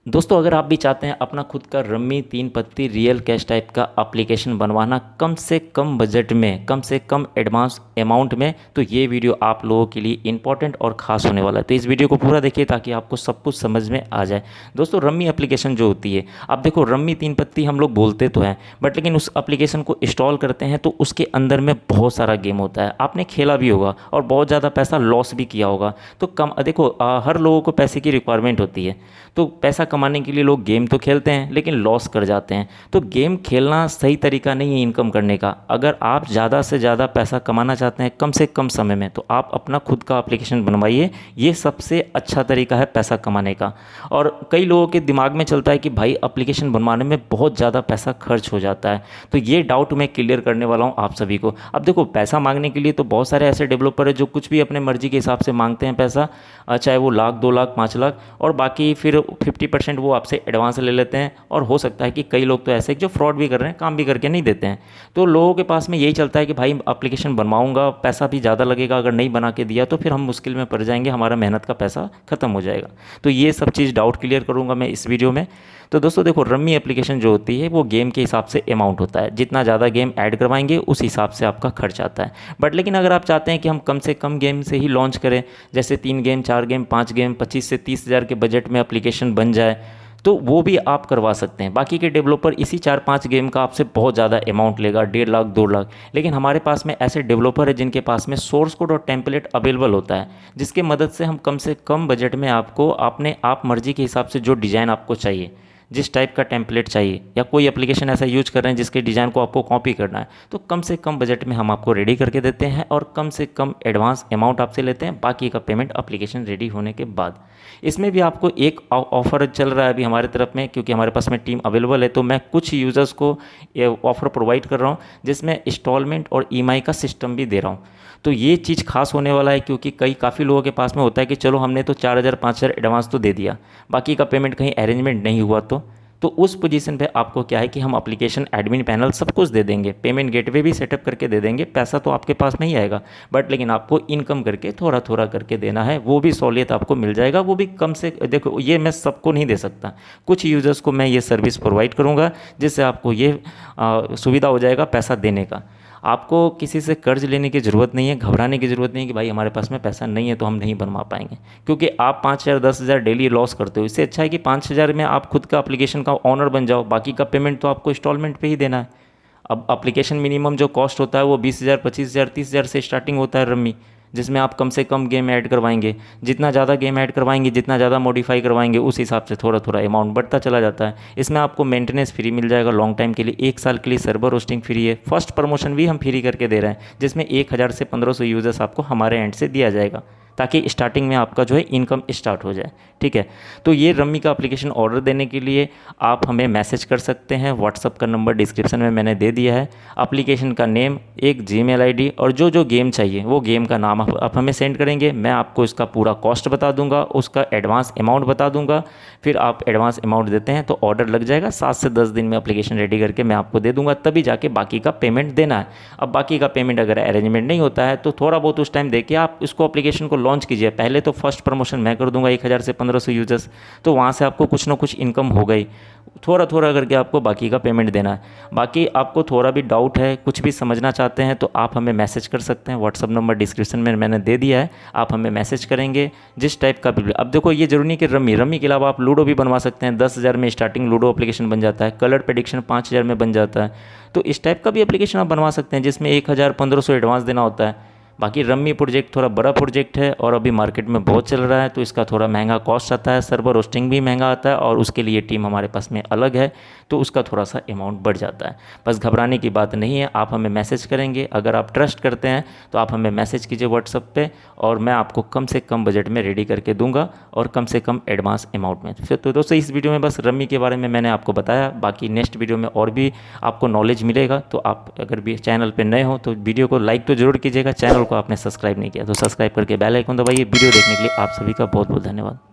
दोस्तों अगर आप भी चाहते हैं अपना खुद का रम्मी 3 पत्ती रियल कैश टाइप का एप्लीकेशन बनवाना कम से कम बजट में, कम से कम एडवांस अमाउंट में, तो ये वीडियो आप लोगों के लिए इंपॉर्टेंट और ख़ास होने वाला है। तो इस वीडियो को पूरा देखिए ताकि आपको सब कुछ समझ में आ जाए। दोस्तों रम्मी एप्लीकेशन जो होती है, आप देखो रम्मी 3 पत्ती हम लोग बोलते तो हैं, बट लेकिन उस एप्लीकेशन को इंस्टॉल करते हैं तो उसके अंदर में बहुत सारा गेम होता है। आपने खेला भी होगा और बहुत ज़्यादा पैसा लॉस भी किया होगा। तो कम देखो हर लोगों को पैसे की रिक्वायरमेंट होती है, तो पैसा कमाने के लिए लोग गेम तो खेलते हैं लेकिन लॉस कर जाते हैं। तो गेम खेलना सही तरीका नहीं है इनकम करने का। अगर आप ज़्यादा से ज़्यादा पैसा कमाना चाहते हैं कम से कम समय में, तो आप अपना खुद का एप्लीकेशन बनवाइए। ये सबसे अच्छा तरीका है पैसा कमाने का। और कई लोगों के दिमाग में चलता है कि भाई एप्लीकेशन बनवाने में बहुत ज़्यादा पैसा खर्च हो जाता है, तो ये डाउट मैं क्लियर करने वाला हूँ आप सभी को। अब देखो पैसा मांगने के लिए तो बहुत सारे ऐसे डेवलपर हैं जो कुछ भी अपने मर्जी के हिसाब से मांगते हैं पैसा, चाहे वो लाख 2 लाख 5 लाख, और बाकी फिर 50% वो आपसे एडवांस ले लेते हैं। और हो सकता है कि कई लोग तो ऐसे जो फ्रॉड भी कर रहे हैं, काम भी करके नहीं देते हैं। तो लोगों के पास में यही चलता है कि भाई एप्लीकेशन बनवाऊंगा, पैसा भी ज़्यादा लगेगा, अगर नहीं बना के दिया तो फिर हम मुश्किल में पड़ जाएंगे, हमारा मेहनत का पैसा खत्म हो जाएगा। तो ये सब चीज़ डाउट क्लियर करूँगा मैं इस वीडियो में। तो दोस्तों देखो रम्मी एप्लीकेशन जो होती है वो गेम के हिसाब से अमाउंट होता है, जितना ज़्यादा गेम ऐड करवाएंगे उस हिसाब से आपका खर्च आता है। बट लेकिन अगर आप चाहते हैं कि हम कम से कम गेम से ही लॉन्च करें, जैसे 3 गेम 4 गेम 5 गेम 25 से 30 हज़ार के बजट में एप्लीकेशन बन जाए, तो वो भी आप करवा सकते हैं। बाकी के डेवलपर इसी 4-5 गेम का आपसे बहुत ज़्यादा अमाउंट लेगा, 1.5 लाख 2 लाख। लेकिन हमारे पास में ऐसे डेवलपर है जिनके पास में सोर्स कोड और टेम्पलेट अवेलेबल होता है, जिसके मदद से हम कम से कम बजट में आपको अपने आप मर्जी के हिसाब से जो डिज़ाइन आपको चाहिए, जिस टाइप का टेम्पलेट चाहिए, या कोई एप्लीकेशन ऐसा यूज कर रहे हैं जिसके डिज़ाइन को आपको कॉपी करना है, तो कम से कम बजट में हम आपको रेडी करके देते हैं और कम से कम एडवांस अमाउंट आपसे लेते हैं, बाकी का पेमेंट एप्लीकेशन रेडी होने के बाद। इसमें भी आपको एक ऑफ़र चल रहा है अभी हमारे तरफ में, क्योंकि हमारे पास में टीम अवेलेबल है, तो मैं कुछ यूज़र्स को ये ऑफ़र प्रोवाइड कर रहा हूँ जिसमें इंस्टॉलमेंट और ईएमआई का सिस्टम भी दे रहा हूँ। तो ये चीज़ खास होने वाला है, क्योंकि काफ़ी लोगों के पास में होता है कि चलो हमने तो 4,000 5,000 एडवांस तो दे दिया, बाकी का पेमेंट कहीं अरेंजमेंट नहीं हुआ, तो उस पोजीशन पे आपको क्या है कि हम एप्लीकेशन एडमिन पैनल सब कुछ दे देंगे, पेमेंट गेटवे भी सेटअप करके दे देंगे। पैसा तो आपके पास नहीं आएगा, बट लेकिन आपको इनकम करके थोड़ा थोड़ा करके देना है, वो भी सहूलियत आपको मिल जाएगा। वो भी कम से, देखो ये मैं सबको नहीं दे सकता, कुछ यूज़र्स को मैं ये सर्विस प्रोवाइड करूँगा, जिससे आपको ये सुविधा हो जाएगा पैसा देने का। आपको किसी से कर्ज लेने की ज़रूरत नहीं है, घबराने की ज़रूरत नहीं है कि भाई हमारे पास में पैसा नहीं है तो हम नहीं बनवा पाएंगे, क्योंकि आप 5,000 10,000 डेली लॉस करते हो। इससे अच्छा है कि 5,000 में आप खुद का एप्लीकेशन का ऑनर बन जाओ, बाकी का पेमेंट तो आपको इंस्टॉलमेंट पे ही देना है। अब एप्लीकेशन मिनिमम जो कॉस्ट होता है वो 20,000 25,000 30,000 से स्टार्टिंग होता है रम्मी, जिसमें आप कम से कम गेम ऐड करवाएंगे। जितना ज़्यादा गेम ऐड करवाएंगे, जितना ज़्यादा मॉडिफाई करवाएंगे, उस हिसाब से थोड़ा थोड़ा अमाउंट बढ़ता चला जाता है। इसमें आपको मेंटेनेंस फ्री मिल जाएगा लॉन्ग टाइम के लिए, 1 साल के लिए सर्वर होस्टिंग फ्री है। फर्स्ट प्रमोशन भी हम फ्री करके दे रहे हैं, जिसमें 1,000 से 1,500 यूज़र्स आपको हमारे एंड से दिया जाएगा, ताकि स्टार्टिंग में आपका जो है इनकम स्टार्ट हो जाए। ठीक है, तो ये रम्मी का एप्लीकेशन ऑर्डर देने के लिए आप हमें मैसेज कर सकते हैं। व्हाट्सअप का नंबर डिस्क्रिप्शन में मैंने दे दिया है। एप्लीकेशन का नेम, एक जीमेल आईडी, और जो जो गेम चाहिए वो गेम का नाम आप हमें सेंड करेंगे। मैं आपको इसका पूरा कॉस्ट बता दूंगा, उसका एडवांस अमाउंट बता दूंगा। फिर आप एडवांस अमाउंट देते हैं तो ऑर्डर लग जाएगा, 7 से 10 दिन में एप्लीकेशन रेडी करके मैं आपको दे दूंगा, तभी जाके बाकी का पेमेंट देना है। अब बाकी का पेमेंट अगर अरेंजमेंट नहीं होता है तो थोड़ा बहुत उस टाइम देखिए, आप इसको एप्लीकेशन को लॉन्च कीजिए। पहले तो फर्स्ट प्रमोशन मैं कर दूंगा 1,000 से 1,500 यूजर्स, तो वहाँ से आपको कुछ ना कुछ इनकम हो गई। थोड़ा थोड़ा करके आपको बाकी का पेमेंट देना है। बाकी आपको थोड़ा भी डाउट है, कुछ भी समझना चाहते हैं, तो आप हमें मैसेज कर सकते हैं। व्हाट्सअप नंबर डिस्क्रिप्शन में मैंने दे दिया है, आप हमें मैसेज करेंगे जिस टाइप का भी। अब देखो ये जरूरी नहीं कि रम्मी के अलावा आप लूडो भी बनवा सकते हैं। 10,000 में स्टार्टिंग लूडो एप्लीकेशन बन जाता है, कलर प्रेडिक्शन 5,000 में बन जाता है। तो इस टाइप का भी एप्लीकेशन आप बनवा सकते हैं, जिसमें 1,000 1,500 एडवांस देना होता है। बाकी रम्मी प्रोजेक्ट थोड़ा बड़ा प्रोजेक्ट है और अभी मार्केट में बहुत चल रहा है, तो इसका थोड़ा महंगा कॉस्ट आता है, सर्वर होस्टिंग भी महंगा आता है, और उसके लिए टीम हमारे पास में अलग है, तो उसका थोड़ा सा अमाउंट बढ़ जाता है। बस घबराने की बात नहीं है, आप हमें मैसेज करेंगे। अगर आप ट्रस्ट करते हैं तो आप हमें मैसेज कीजिए व्हाट्सअप पे, और मैं आपको कम से कम बजट में रेडी करके दूंगा और कम से कम एडवांस अमाउंट में। फिर तो दोस्तों इस वीडियो में बस रम्मी के बारे में मैंने आपको बताया, बाकी नेक्स्ट वीडियो में और भी आपको नॉलेज मिलेगा। तो आप अगर भी चैनल पर नए हो तो वीडियो को लाइक तो जरूर कीजिएगा, चैनल को आपने सब्सक्राइब नहीं किया तो सब्सक्राइब करके बेल आइकन दबाइए। वीडियो देखने के लिए आप सभी का बहुत बहुत धन्यवाद।